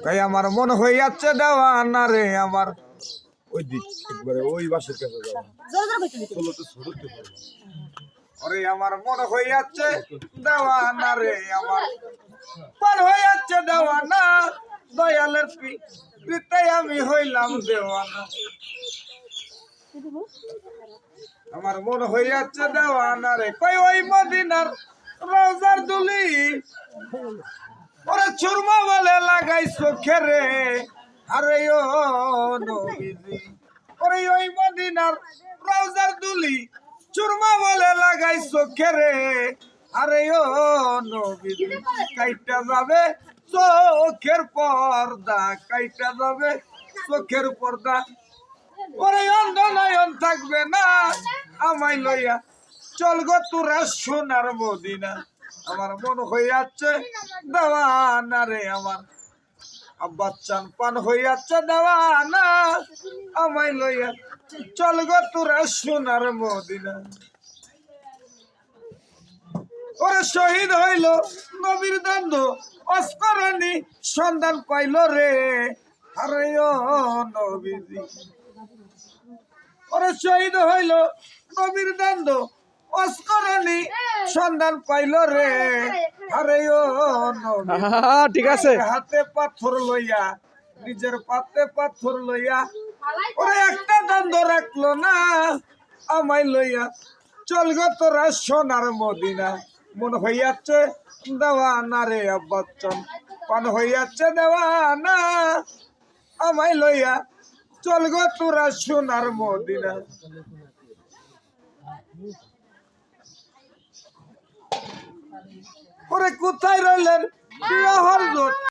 তাই আমার মন হইয়াছে দেওয়ানা রে আমার ওই দিক একবারে ওই বাসের কাছে যাওয়া ওরে আমার মন হইয়াছে দেওয়ানা রে আমার মন হইয়াছে দেওয়ানা দয়ালের পিতে আমি হইলাম দেওয়ানা আমার মন হইয়াছে দেওয়ানা রে কই ওই মদিনার রোজার দুলি ওরে চুরমা বলে লাগাই চোখে রে আরে ও নবীজি ওরে ওই মদিনার রোজার দুলি চুরমা বলে লাগাই চোখে রে আরে ও নবীজি কাইটা যাবে চোখের পর্দা কাইটা যাবে চোখের পর্দা ওরে অন্ধ নয়ন থাকবে না আমায় লইয়া চল গো তোরা সোনার মদিনা আমার মন হইয়াছে দেওয়ানা রে আমার বাচ্চান পান হইয়াছে দেওয়ানা আমায় লইয়া চল গো তোরা সোনার মদিনা ওরে শহীদ হইল নবীর দ্বন্দ্ব অস্করণী সন্ধান পাইল রে আরে ও নবীজি ওরে শহীদ হইল নবীর দ্বন্দ্ব অস্করণী সন্ধান পাইল রে আরে ও নবী ঠিক আছে হাতে পাথর লইয়া নিজের পাতে পাথর লইয়া ওরে একটা দ্বন্দ্ব রাখলো না আমায় লইয়া চল গো তোরা সোনার মদিনা মন হইয়াছে দেওয়ানা রে বাচ্চন পান হইয়াছে দেওয়ানা আমায় লইয়া চল গো তোরা সোনার মদিনা ওরে কোথায় রইলেন প্রিয় হযরত